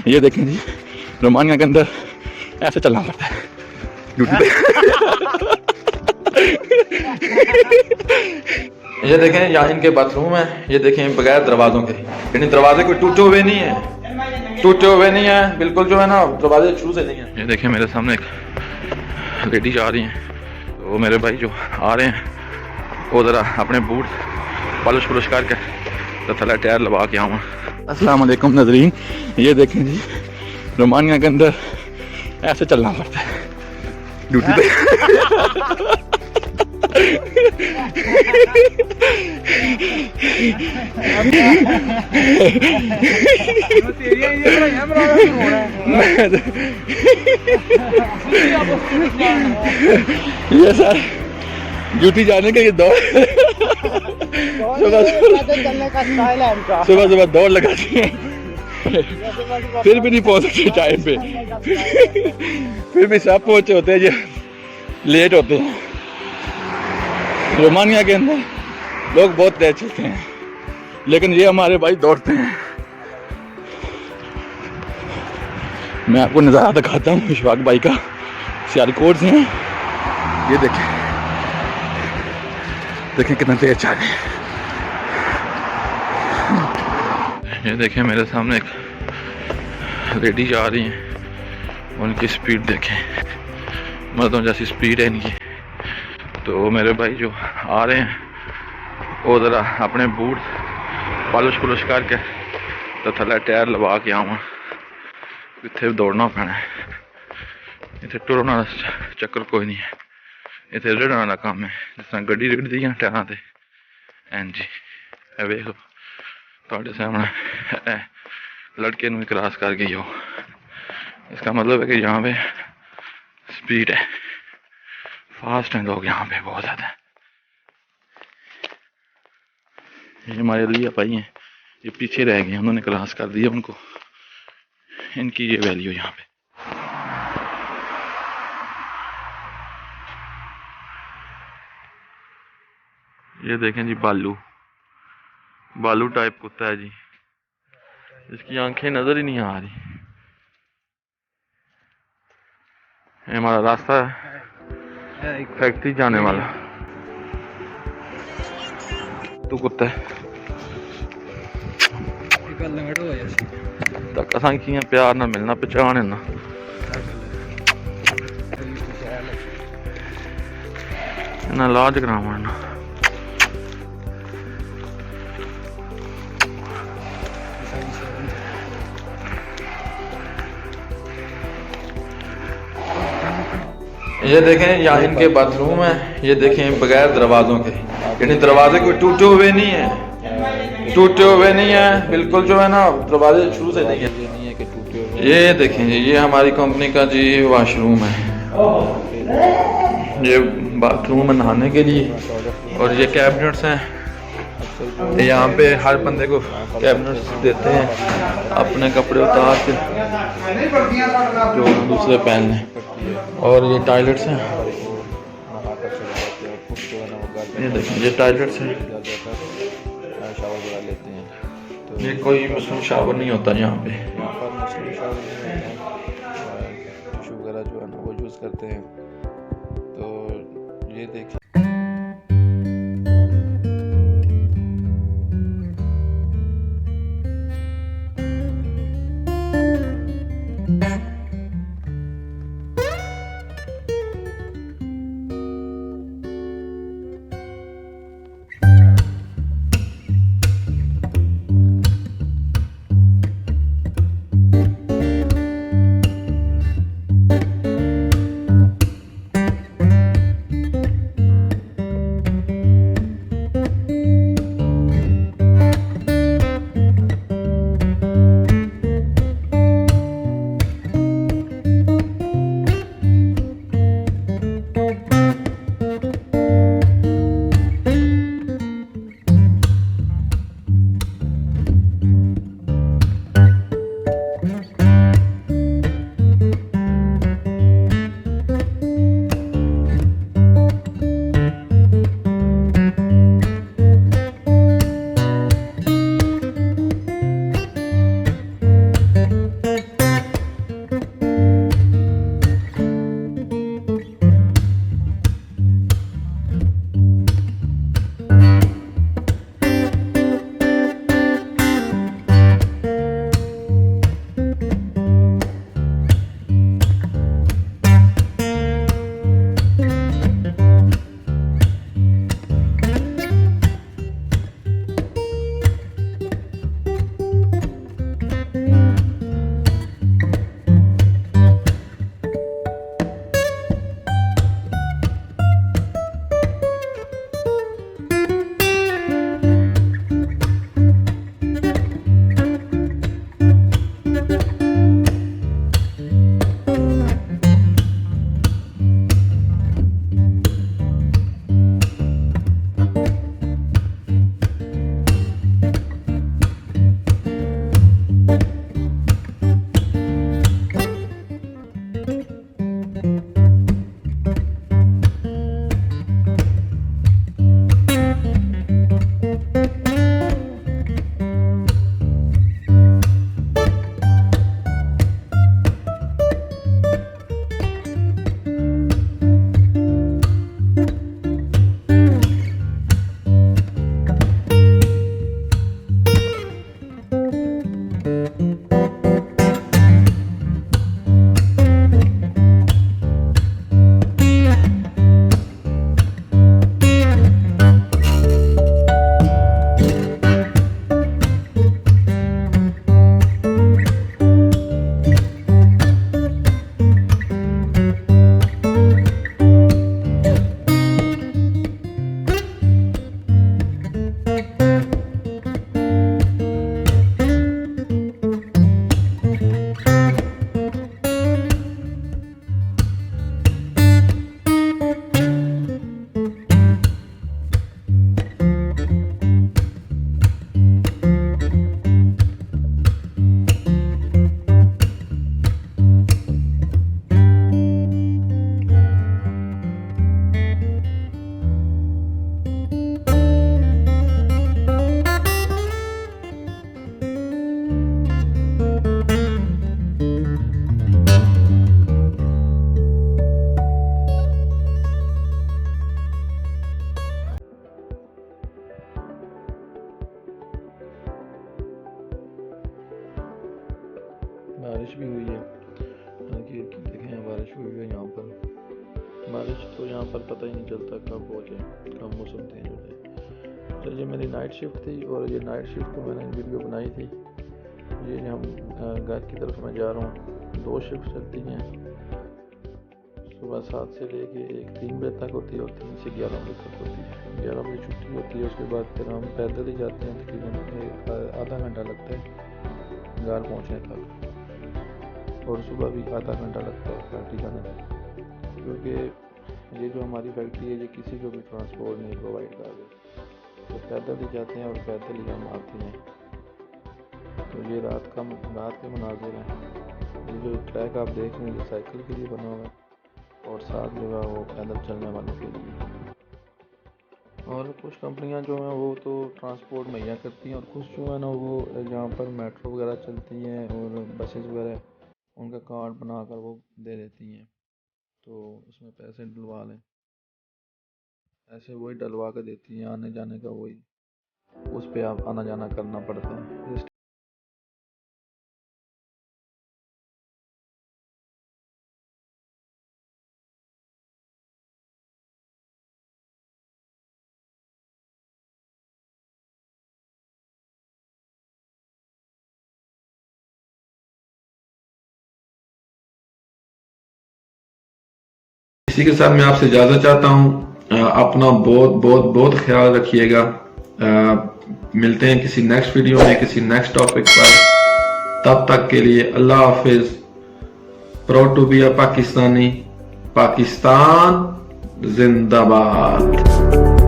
ये देखें जी, रोमानिया के अंदर ऐसे चलना पड़ता है ड्यूटी पे। ये देखें यहाँ इनके बाथरूम है, ये देखें बगैर दरवाजों के, यानी दरवाजे कोई टूटे हुए नहीं है, बिल्कुल जो है ना दरवाजे शुरू से नहीं है। ये देखें मेरे सामने एक लेडी जा रही हैं, तो मेरे भाई जो आ रहे हैं वो ज़रा अपने बूट पॉलिश पुलिश करके तो थला टायर लगा के आऊँ। अस्सलाम वालेकुम नजरीन, ये देखें जी रोमानिया के अंदर ऐसे चलना पड़ता है ड्यूटी पे। ये सर ड्यूटी जाने के लिए दौड़ सुबह सुबह दौड़ लगाती है, फिर भी नहीं पहुंच सकते टाइम पे। फिर भी सब पहुंचे होते हैं, ये लेट होते हैं। रोमानिया के अंदर लोग बहुत तेज चलते हैं, लेकिन ये हमारे भाई दौड़ते हैं। मैं आपको नज़ारा दिखाता हूँ इशफाक भाई का, सियालकोट से हैं। ये देखें देखें कितना तेज चल रहे हैं। ये देखें मेरे सामने एक लेडी जा रही हैं, उनकी स्पीड देखें, मर्दों जैसी स्पीड है इनकी। तो मेरे भाई जो आ रहे हैं वो ज़रा अपने बूट पॉलिश पुलिश करके तो थला टायर लगा के आऊँ, इतने दौड़ना पैना है। इतने टुरना चक्कर कोई नहीं है, इतने रेड़ने का काम है, जिस तरह गड्डी रेड़ती है टायरों से। एन जी वेख लो थोड़े सामने लड़के भी क्रॉस कर गई हो, इसका मतलब है कि यहाँ पे स्पीड है, फास्ट हैं लोग यहाँ पे बहुत ज़्यादा। ये हमारे लिए भाई हैं, ये पीछे रह गए, उन्होंने क्रॉस कर दिया उनको, इनकी ये वैल्यू यहाँ पे। ये देखें जी बालू टाइप कुत्ता है जी, इसकी आंखें नजर ही नहीं आ रही। ये हमारा रास्ता है फैक्ट्री जाने वाला। तू कुत्ता है तक असा कियां प्यार ना मिलना पहचान ना। ना इलाज करावा ना। ये देखें यहाँ इनके बाथरूम है, ये देखें बगैर दरवाजों के, यानी दरवाजे कोई टूटे हुए नहीं है, बिल्कुल जो है ना दरवाजे शुरू से नहीं है कि टूटे हुए। ये देखें ये हमारी कंपनी का जी वॉशरूम है, ये बाथरूम है नहाने के लिए, और ये कैबिनेट्स हैं। यहाँ पे हर बंदे को कैबिनेट्स देते हैं अपने कपड़े उतार के जो दूसरे पहनने, और ये टॉयलेट्स हैं। ये देखिए ये टॉयलेट्स हैं, शावर बना लेते हैं। तो ये कोई मुस्लिम शावर नहीं होता यहाँ पे, टिश्यू वगैरह जो है ना वो यूज़ करते हैं। तो ये देखिए बारिश भी हुई है। देखें बारिश हुई है यहाँ पर। बारिश तो यहाँ पर पता ही नहीं चलता कब हो जाए, कब मौसम चेंज हो जाए। तो ये मेरी नाइट शिफ्ट थी और ये नाइट शिफ्ट को मैंने वीडियो बनाई थी। ये हम घर की तरफ मैं जा रहा हूँ। 2 शिफ्ट चलती हैं, सुबह 7 से लेके 3 बजे तक होती है और 3 से 11 बजे तक होती है। 11 बजे छुट्टी होती है। उसके बाद फिर हम पैदल ही जाते हैं, तकरीबन आधा घंटा लगता है घर पहुँचने तक, और सुबह भी आधा घंटा लगता है फैक्ट्री जाने तक, क्योंकि ये जो हमारी फैक्ट्री है ये किसी को भी ट्रांसपोर्ट नहीं प्रोवाइड कर रही। तो पैदल ही जाते हैं और पैदल ही हम आते हैं। तो ये रात के मनाजिर हैं। ये जो ट्रैक आप देख रहे हैं ये साइकिल के लिए बना हुआ है और साथ जो है वो पैदल चलने वालों के लिए। और कुछ कंपनियां जो हैं वो तो ट्रांसपोर्ट मुहैया करती हैं, और कुछ जो है ना वो जहाँ पर मेट्रो वगैरह चलती हैं और बसेस वगैरह, उनका कार्ड बनाकर वो दे देती हैं, तो उसमें पैसे डलवा लें, ऐसे वही डलवा कर देती हैं। आने जाने का वही, उस पर आप आना जाना करना पड़ता है। इसी के साथ मैं आपसे इजाजत चाहता हूँ। अपना बहुत बहुत बहुत ख्याल रखिएगा। मिलते हैं किसी नेक्स्ट वीडियो में, किसी नेक्स्ट टॉपिक पर। तब तक के लिए अल्लाह हाफिज। Proud to be a Pakistani. Pakistan जिंदाबाद।